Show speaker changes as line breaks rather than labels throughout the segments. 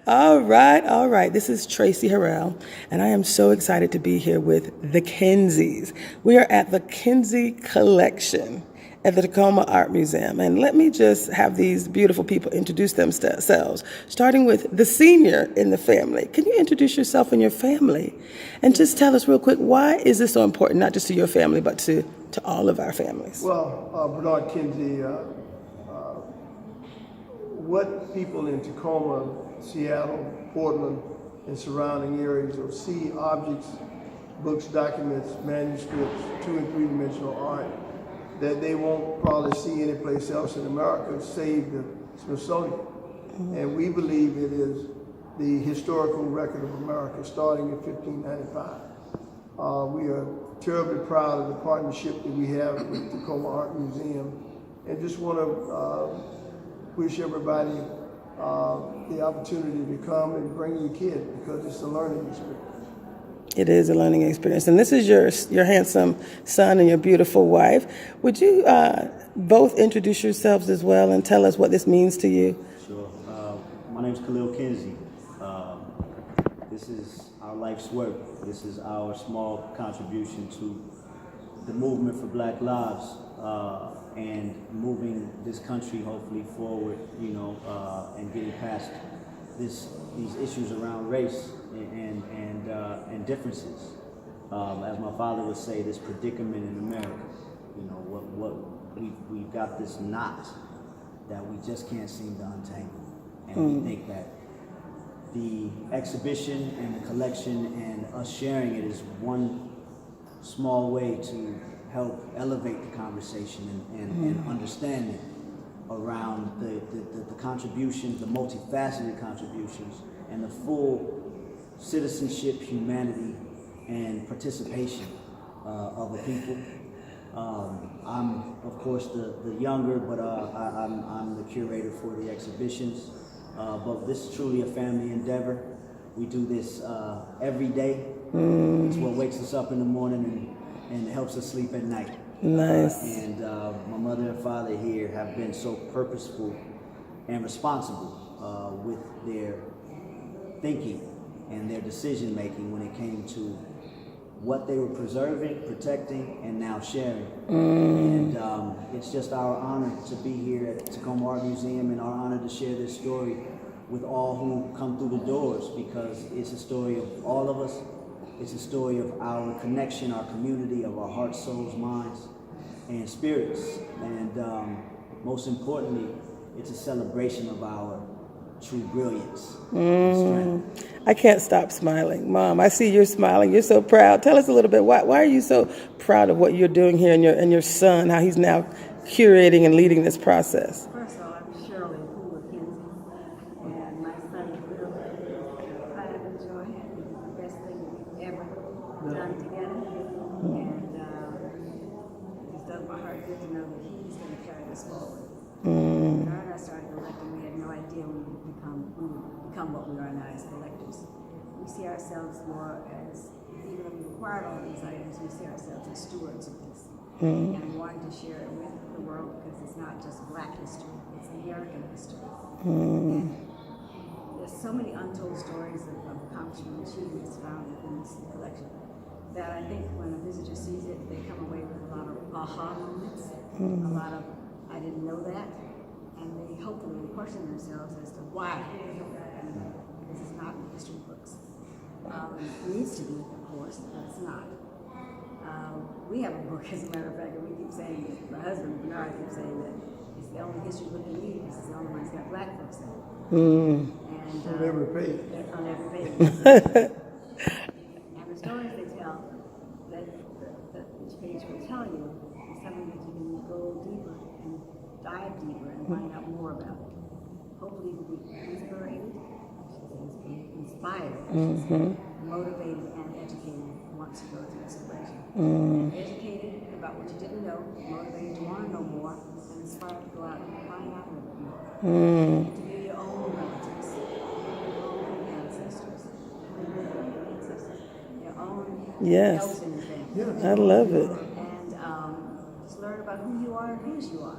All right, all right. This is Tracy Harrell, and I am so excited to be here with the Kinseys. We are at the Kinsey Collection at the Tacoma Art Museum. And let me just have these beautiful people introduce themselves, starting with the senior in the family. Can you introduce yourself and your family? And just tell us real quick, why is this so important, not just to your family, but to all of our families?
Well, Bernard Kinsey, what people in Tacoma, Seattle, Portland, and surrounding areas will see objects, books, documents, manuscripts, 2 and 3 dimensional art that they won't probably see anyplace else in America save the Smithsonian. Mm-hmm. And we believe it is the historical record of America starting in 1595. We are terribly proud of the partnership that we have with the Tacoma Art Museum, and just want to wish everybody the opportunity to come and bring your kid, because it's a learning experience.
It is a learning experience. And this is your handsome son and your beautiful wife. Would you both introduce yourselves as well and tell us what this means to you?
Sure. My name is Khalil Kinsey. This is our life's work. This is our small contribution to the movement for Black Lives and moving this country hopefully forward, and getting past these issues around race and differences. As my father would say, this predicament in America. We've got this knot that we just can't seem to untangle, and we think that the exhibition and the collection and us sharing it is one small way to help elevate the conversation and understanding around the contributions, the multifaceted contributions, and the full citizenship, humanity, and participation of a people. I'm, of course, the younger, but I'm the curator for the exhibitions. But this is truly a family endeavor. We do this every day. It's what wakes us up in the morning and helps us sleep at night.
Nice.
And my mother and father here have been so purposeful and responsible with their thinking and their decision making when it came to what they were preserving, protecting, and now sharing. And it's just our honor to be here at the Tacoma Art Museum, and our honor to share this story with all who come through the doors, because it's a story of all of us. It's a story of our connection, our community, of our hearts, souls, minds, and spirits. And most importantly, it's a celebration of our true brilliance and strength.
I can't stop smiling. Mom, I see you're smiling. You're so proud. Tell us a little bit, why are you so proud of what you're doing here, and your son, how he's now curating and leading this process?
First of all, I'm Shirley Hoover Kinsey, and my son Will. I have enjoyed it. It's the best thing we've ever done together, and it's done my heart good to know that he's going to carry this forward. When I started collecting, we had no idea we would become what we are now as collectors. We see ourselves more as, even though we acquired all these items, we see ourselves as stewards of this. And wanting to share it with the world, because it's not just Black history, it's American history. And there's so many untold stories of accomplishment and achievements found within this collection that I think when a visitor sees it, they come away with a lot of aha moments, a lot of I didn't know that, and they hopefully will question themselves as to why. And this is not in history books. It needs to be, of course, but it's not. We have a book, as a matter of fact, and we keep saying, my husband Bernard keeps saying that it's the only history book we need because it's the only one that's got Black folks in it. And
On every page.
On every page. And the stories they tell, that each page will tell you, is something that you can go deeper and dive deeper and find out more about it. Hopefully you'll be inspired, motivated, and educated once you go through this collection. Educated about what you didn't know, motivated to want to know more, and inspired to go out and find out a little bit more. To do your own relatives, your own ancestors, your own
Yes.
helps in your family.
Yes.
I love it.
And just learn about who you are and whose you are.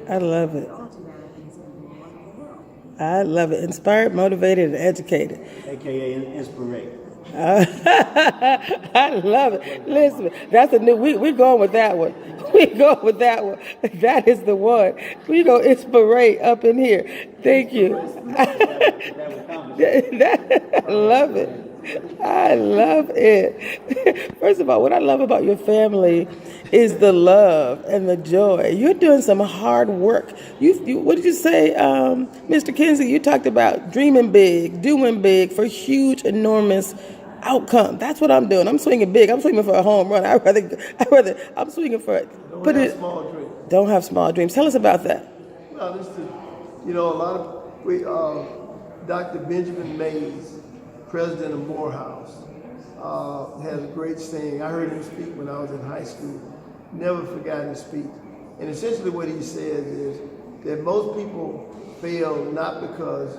I love it.
All to that, I think, is going to be a wonderful world.
I love it. Inspired, motivated, and educated.
AKA Inspirate.
I love it. Listen, that's a new. We going with that one. We going with that one. That is the one. We go inspirate up in here. Thank you. I love it. I love it. First of all, what I love about your family is the love and the joy. You're doing some hard work. You what did you say, Mr. Kinsey? You talked about dreaming big, doing big for huge, enormous outcome. That's what I'm doing. I'm swinging big. I'm swinging for a home run. I'm swinging for it.
Don't have small dreams.
Don't have small dreams. Tell us about that.
Well, this is, a lot of Dr. Benjamin Mays, president of Morehouse, has a great saying. I heard him speak when I was in high school. Never forgot his speech. And essentially what he says is that most people fail not because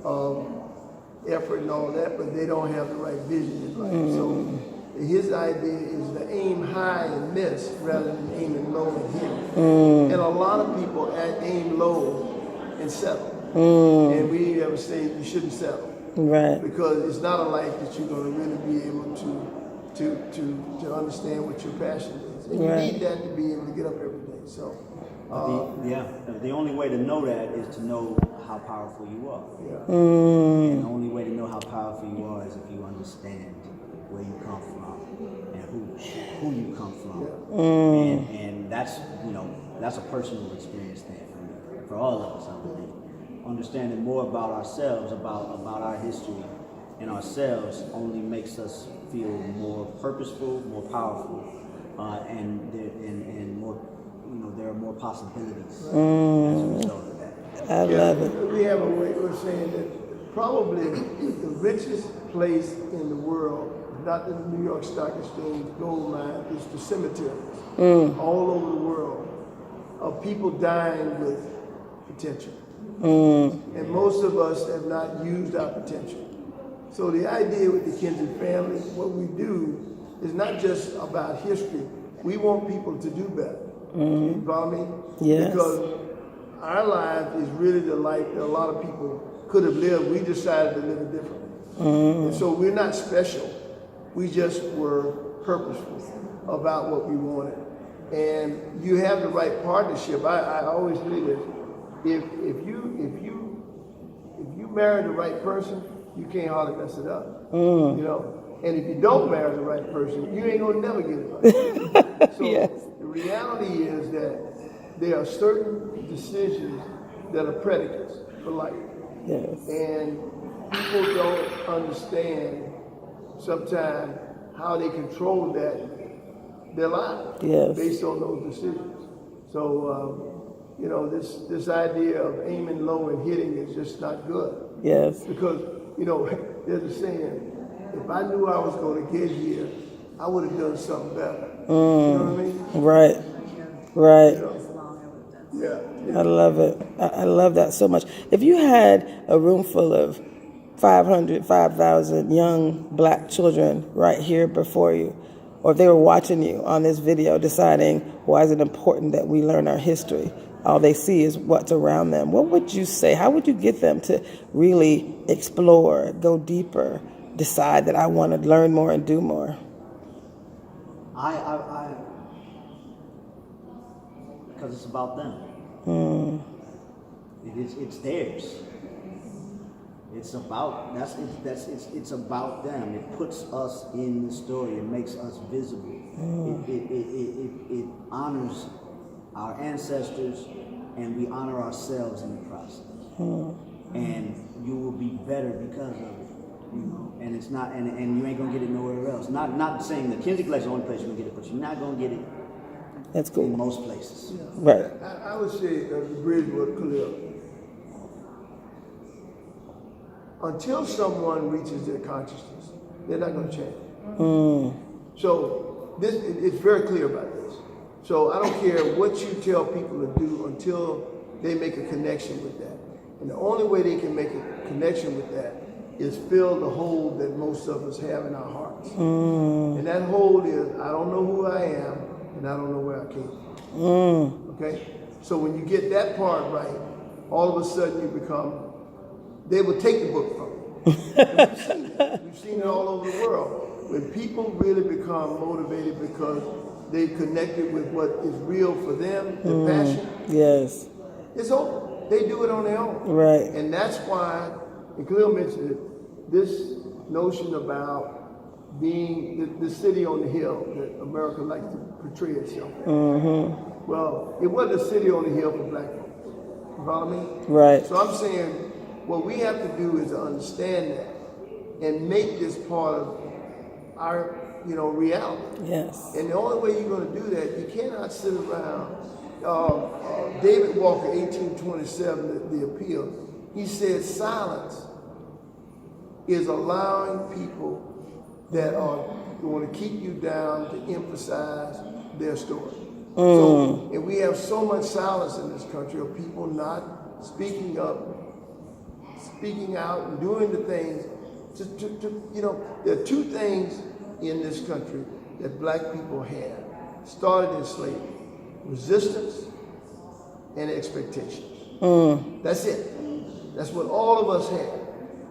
of effort and all that, but they don't have the right vision in life. So his idea is to aim high and miss rather than aiming low and hit. And a lot of people aim low and settle. And we ever say you shouldn't settle.
Right.
Because it's not a life that you're going to really be able to understand what your passion is. And you need that to be able to get up every day. So,
the only way to know that is to know how powerful you are.
yeah.
And the only way to know how powerful you are is if you understand where you come from and who you come from. And that's a personal experience thing for all of us, I believe. Understanding more about ourselves, about our history and ourselves only makes us feel more purposeful, more powerful, and more, there are more possibilities as a result of that.
I love it.
We have a way of saying that probably the richest place in the world, not the New York Stock Exchange gold mine, is the cemeteries all over the world of people dying with potential. And most of us have not used our potential. So the idea with the Kinsey family, what we do is not just about history. We want people to do better. You follow me?
Yes.
Because our life is really the life that a lot of people could have lived. We decided to live it differently. And so we're not special. We just were purposeful about what we wanted. And you have the right partnership. I always say this. If you marry the right person, you can't hardly mess it up. And if you don't marry the right person, you ain't gonna never get it right. So the reality is that there are certain decisions that are predicates for life.
Yes.
And people don't understand sometimes how they control their lives based on those decisions. So this idea of aiming low and hitting is just not good.
Yes.
Because, there's a saying, if I knew I was going to get here, I would have done something better. You know what I mean?
Right. Right.
Yeah.
I love it. I love that so much. If you had a room full of 5,000 young black children right here before you, or if they were watching you on this video deciding why is it important that we learn our history, all they see is what's around them, what would you say? How would you get them to really explore, go deeper, decide that I want to learn more and do more?
Because it's about them. It's theirs. It's about it's about them. It puts us in the story. It makes us visible. It honors our ancestors, and we honor ourselves in the process. And you will be better because of it. And it's not, and you ain't gonna get it nowhere else. Not saying the Kinsey Collection is the only place you're gonna get it, but you're not gonna get it.
That's cool.
In most places.
Right.
I would say the Bridgewood Khalil. Until someone reaches their consciousness, they're not going to change. So it's very clear about this. So I don't care what you tell people to do until they make a connection with that. And the only way they can make a connection with that is fill the hole that most of us have in our hearts. And that hole is, I don't know who I am, and I don't know where I came from. Okay? So when you get that part right, all of a sudden you become they would take the book from you. And we've seen it. We've seen it all over the world. When people really become motivated because they've connected with what is real for them, their passion,
Yes.
it's over. They do it on their own.
Right.
And that's why, and Khalil mentioned it, this notion about being the city on the hill that America likes to portray itself as. Well, it wasn't a city on the hill for black folks. You follow me?
Right.
So I'm saying what we have to do is to understand that and make this part of our, reality.
Yes.
And the only way you're going to do that, you cannot sit around. David Walker, 1827, the appeal, he said silence is allowing people that are going to keep you down to emphasize their story. So, and we have so much silence in this country of people not speaking up, speaking out, and doing the things. There are two things in this country that black people had, started in slavery: resistance and expectations. That's it. That's what all of us had.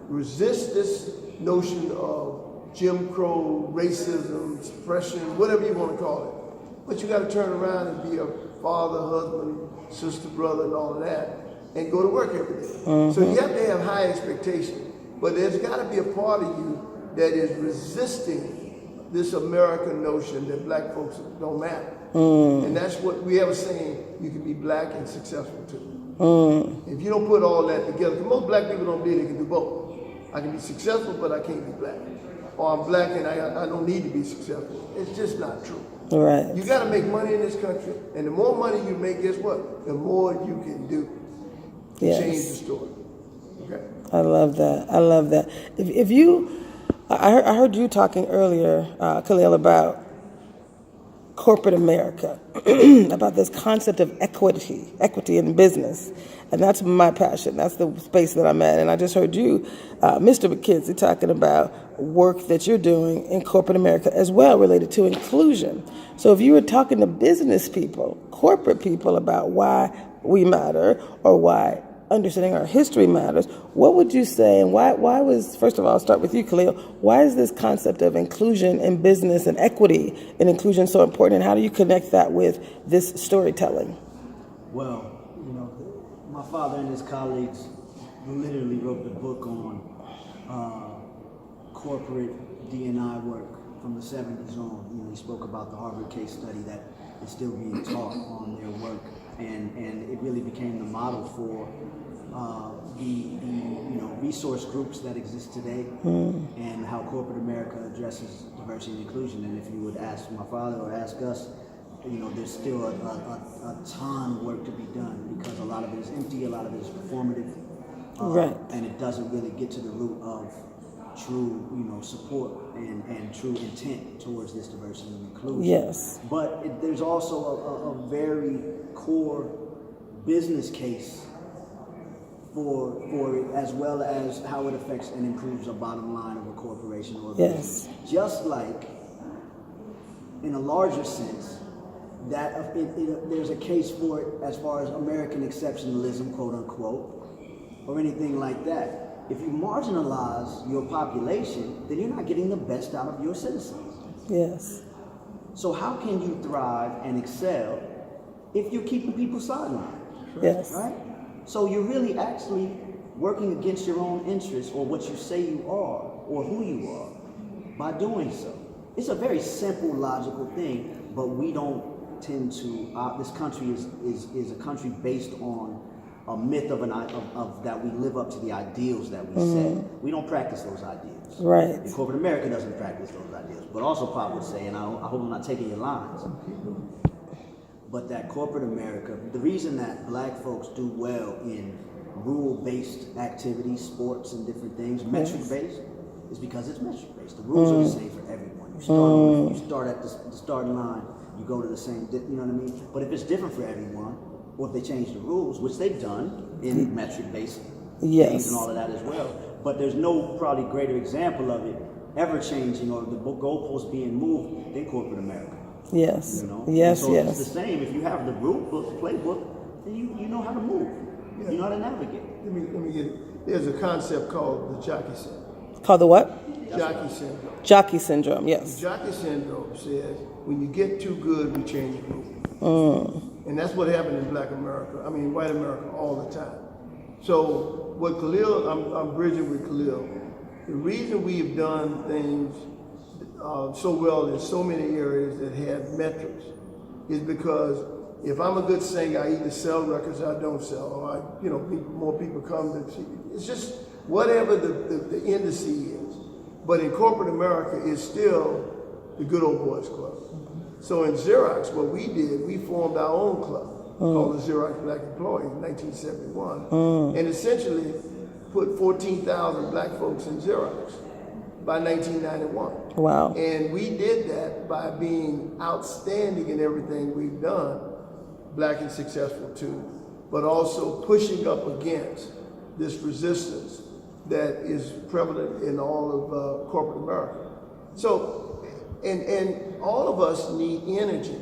Resist this notion of Jim Crow, racism, suppression, whatever you want to call it. But you got to turn around and be a father, husband, sister, brother, and all of that, and go to work every day. So you have to have high expectations. But there's got to be a part of you that is resisting this American notion that black folks don't matter. And that's what we have a saying: you can be black and successful too. If you don't put all that together, 'cause most black people don't believe they can do both. I can be successful, but I can't be black. Or I'm black and I don't need to be successful. It's just not true.
Right.
You got to make money in this country, and the more money you make, guess what? The more you can do to
Yes.
change the story. Okay.
I love that. I love that. If you, I heard you talking earlier, Khalil, about corporate America, about this concept of equity in business. And that's my passion. That's the space that I'm at. And I just heard you, Mr. McKenzie, talking about work that you're doing in corporate America as well, related to inclusion. So if you were talking to business people, corporate people, about why we matter or why understanding our history matters, what would you say, and why was, first of all, I'll start with you, Khalil, why is this concept of inclusion in business and equity in inclusion so important, and how do you connect that with this storytelling?
Well, my father and his colleagues literally wrote the book on corporate D&I work from the 70s on. He spoke about the Harvard case study that is still being taught on their work, and it really became the model for the resource groups that exist today, and how corporate America addresses diversity and inclusion. And if you would ask my father or ask us, there's still a ton of work to be done, because a lot of it is empty, a lot of it is performative,
Right.
and it doesn't really get to the root of true, support and true intent towards this diversity and inclusion.
Yes.
But there's also a very core business case for it, as well as how it affects and improves the bottom line of a corporation or a business. Just like, in a larger sense, that there's a case for it as far as American exceptionalism, quote unquote, or anything like that. If you marginalize your population, then you're not getting the best out of your citizens.
Yes.
So how can you thrive and excel if you're keeping people sidelined?
Yes.
Right? So you're really actually working against your own interests, or what you say you are, or who you are, by doing so. It's a very simple, logical thing, but we don't tend to. This country is a country based on a myth of that we live up to the ideals that we set. We don't practice those ideals.
Right.
And corporate America doesn't practice those ideals. But also, Pop would say, and I hope I'm not taking your lines, but that corporate America, the reason that black folks do well in rule-based activities, sports and different things, metric-based, is because it's metric-based. The rules are the same for everyone. You start at the starting line, you go to the same, you know what I mean? But if it's different for everyone, or if they change the rules, which they've done in metric-based things and all of that as well, but there's no probably greater example of it ever changing or the goalposts being moved than corporate America.
Yes.
Yes, so it's the same. If you have the rule book, playbook, then you know how to move. You know how to navigate.
Let me get it. there's a concept called the jockey syndrome.
Called the what?
Jockey syndrome.
Jockey syndrome, yes.
Jockey syndrome says when you get too good, we change the rules. And that's what happened in Black America. I mean, white America all the time. So what Khalil, I'm bridging with Khalil. The reason we've done things so well in so many areas that have metrics is because if I'm a good singer, I either sell records or I don't sell, or more people come to see. It's just whatever the indice is. But in corporate America, it's still the good old boys club. So in Xerox, what we did, we formed our own club called the Xerox Black Employees in 1971, and essentially put 14,000 black folks in Xerox by 1991.
Wow.
And we did that by being outstanding in everything we've done, black and successful too, but also pushing up against this resistance that is prevalent in all of corporate America. So, and all of us need energy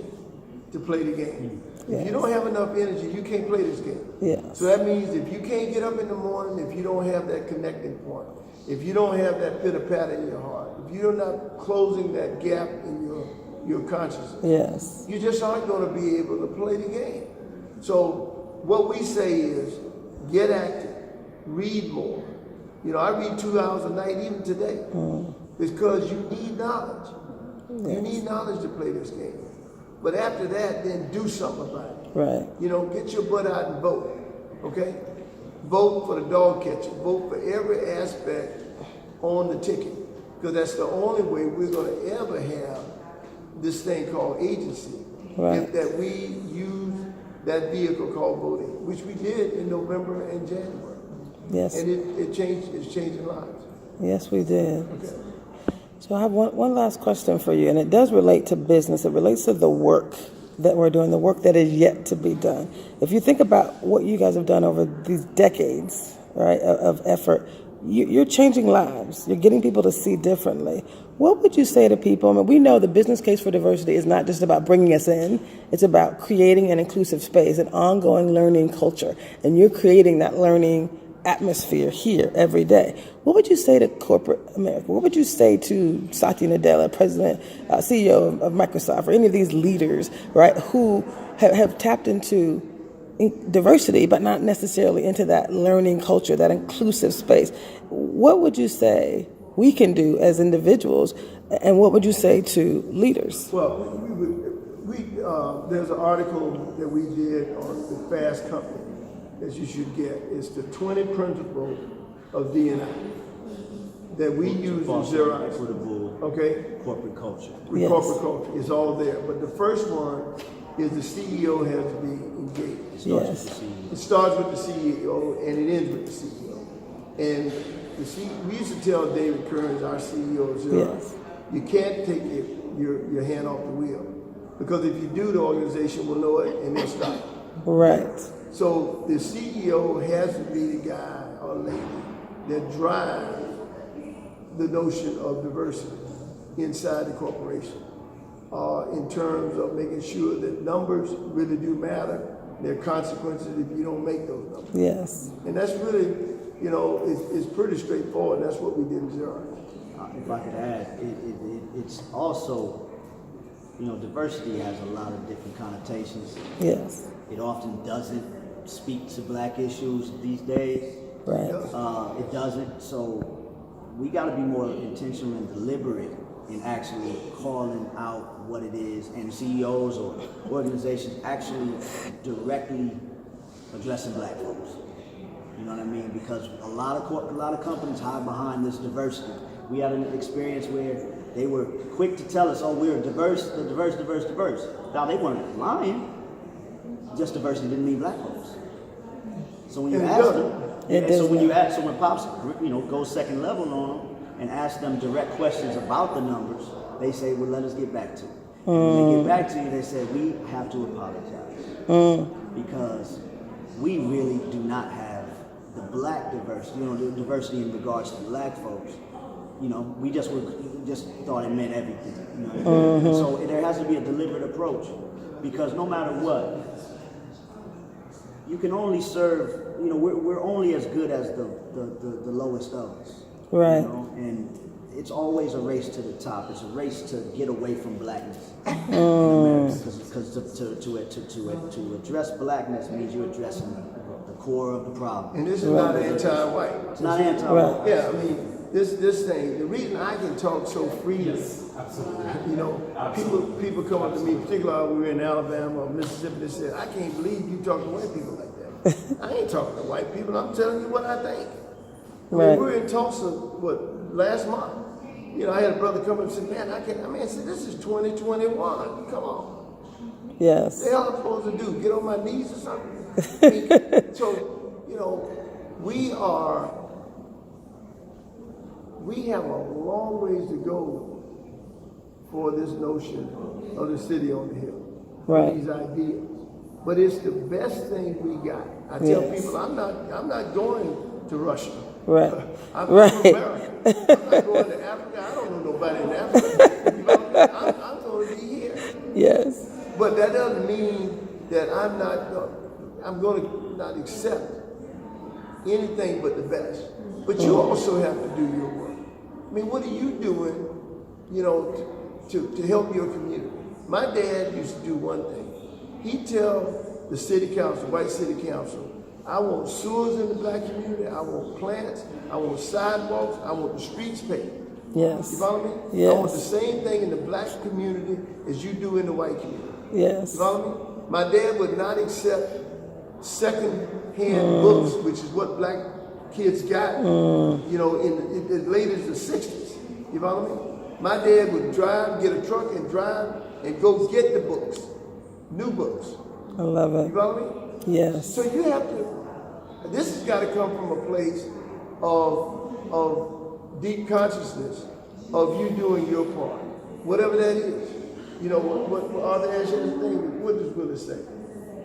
to play the game.
Yes.
If you don't have enough energy, you can't play this game.
Yes.
So that means if you can't get up in the morning, if you don't have that connecting point, if you don't have that pitter-patter in your heart, if you're not closing that gap in your consciousness,
Yes.
you just aren't going to be able to play the game. So what we say is get active, read more. You know, I read 2 hours a night even today. Because you need knowledge. You need knowledge to play this game. But after that, then do something about it.
Right.
You know, get your butt out and vote. Okay? Vote for the dog catcher. Vote for every aspect on the ticket. Because that's the only way we're going to ever have this thing called agency.
Right.
If that we use that vehicle called voting, which we did in November and January.
Yes.
And it's changing lives.
Yes, we did.
Okay.
So I have one last question for you, and it does relate to business. It relates to the work that we're doing, the work that is yet to be done. If you think about what you guys have done over these decades, right, of effort, you're changing lives. You're getting people to see differently. What would you say to people? I mean, we know the business case for diversity is not just about bringing us in. It's about creating an inclusive space, an ongoing learning culture. And you're creating that learning atmosphere here every day. What would you say to corporate America? What would you say to Satya Nadella, President, CEO of Microsoft, or any of these leaders, right, who have tapped into diversity, but not necessarily into that learning culture, that inclusive space? What would you say we can do as individuals, and what would you say to leaders?
Well, there's an article that we did on the Fast Company that you should get. It's the 20 principles of D&I that we use in Xerox.
Equitable corporate culture.
With
Yes.
corporate culture. It's all there. But the first one is the CEO has to be engaged.
Yes.
It starts with the CEO and it ends with the CEO. And we used to tell David Kearns, our CEO of Xerox,
Yes.
you can't take your hand off the wheel. Because if you do, the organization will know it and they'll stop.
Right.
So the CEO has to be the guy or lady that drives the notion of diversity inside the corporation in terms of making sure that numbers really do matter. There are consequences if you don't make those numbers.
Yes.
And that's really, it's pretty straightforward. That's what we did in Xerox.
If I could add, it's also, diversity has a lot of different connotations.
Yes.
It often doesn't speak to black issues these days.
Right.
It doesn't. So we got to be more intentional and deliberate in actually calling out what it is, and CEOs or organizations actually directly addressing black folks. You know what I mean? Because a lot of companies hide behind this diversity. We had an experience where they were quick to tell us, "Oh, we're diverse." Now they weren't lying. Just diversity didn't mean black folks. So when you
And it
ask
doesn't.
them, so when Pops, goes second level on them and ask them direct questions about the numbers, they say, "Well, let us get back to it." When they get back to you, they say, "We have to apologize because we really do not have the black diversity. The diversity in regards to black folks. We just thought it meant everything. So there has to be a deliberate approach because no matter what, you can only serve, you know, we're only as good as the lowest of us.
Right.
You know? And it's always a race to the top. It's a race to get away from blackness. Because to address blackness means you're addressing the core of the problem.
And this is not anti-white.
It's not anti-white.
Yeah, I mean, this thing, the reason I can talk so freely, you know, people come up to me, particularly when we were in Alabama or Mississippi, they said, I can't believe you talk to white people like that. I ain't talking to white people, I'm telling you what I think.
Right.
We were in Tulsa, last month. You know, I had a brother come up and say, man, I said, this is 2021, come on.
Yes.
What the hell am I supposed to do, get on my knees or something? So, you know, we have a long ways to go for this notion of the city on the hill.
Right.
These ideas. But it's the best thing we got. I tell
Yes.
people I'm not going to Russia.
Right.
I'm
Right.
from America. I'm not going to Africa. I don't know nobody in Africa. You know, I'm going to be here.
Yes.
But that doesn't mean that I'm going to not accept anything but the best. But you also have to do your work. I mean, what are you doing, you know, to help your community? My dad used to do one thing. He'd tell the city council, white city council, I want sewers in the black community, I want plants, I want sidewalks, I want the streets paved.
Yes.
You follow me?
Yes.
I want the same thing in the black community as you do in the white community.
Yes.
You follow me? My dad would not accept second-hand books, which is what black kids got, you know, in as late as the 60s. You follow me? My dad would get a truck and drive and go get the books, new books.
I love
You
it.
follow me?
Yes.
So you have to, this has got to come from a place of deep consciousness of you doing your part, whatever that is. You know, what Arthur Ashe has a thing, what does Willis say?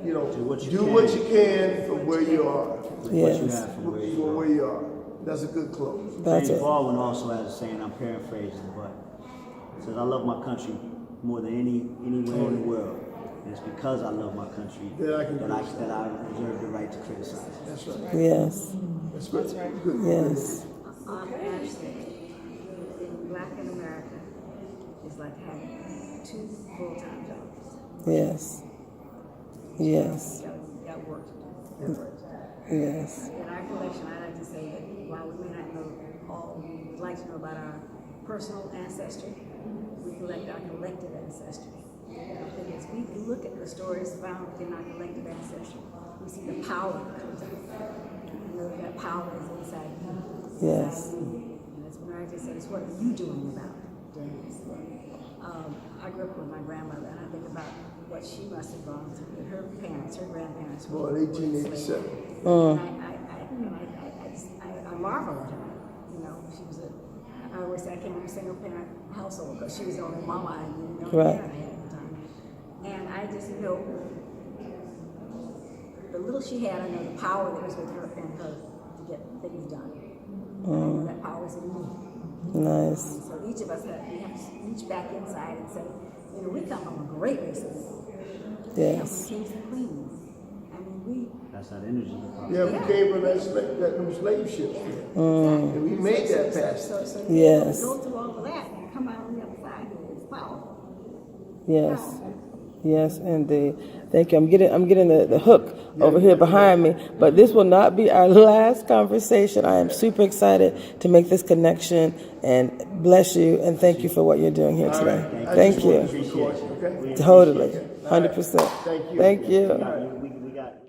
You know, do what you can from where you are.
Yes.
From where you are. That's a good close.
That's
James
it.
Baldwin also has a saying, I'm paraphrasing, but it says, I love my country more than anywhere in the world. And it's because I love my country
That I can
that I reserve the right to criticize it.
That's right.
Yes.
That's good. That's right. Good.
Yes.
Actually, being black in America is like having 2 full-time jobs.
Yes. Yes.
You got work to do.
Yes.
In our collection, I like to say that while we may not know all we would like to know about our personal ancestry, we collect our collective ancestry. And I think as we look at the stories found within our collective ancestry, we see the power that comes out. You know that power is inside you.
Yes.
And that's when I just say, what are you doing about doing this? I grew up with my grandmother, and I think about what she must have gone through with her parents, her grandparents.
Born 1887.
I marvel at her. You know, she was I always say I came from a single parent household because she was the only mama I knew, the only
Right.
parent I had at the time. And I just know the little she had, I know the power that was with her and her to get things done. I know that power is in me.
Nice.
And so each of us we have to reach back inside and say, you know, we come from a great race of people. We come
Yes.
from kings and queens. I mean,
That's that energy.
Yeah, we came from them slave ships. And we made that pass.
So
Yes.
go through all of that and come out on the other side. It's powerful.
Yes. Yes, indeed. Thank you. I'm getting the hook over here behind me. But this will not be our last conversation. I am super excited to make this connection, and bless you and thank you for what you're doing here today.
I
Thank
just wanted
you.
to record, okay?
Totally. 100%.
Thank you.
Thank you.
We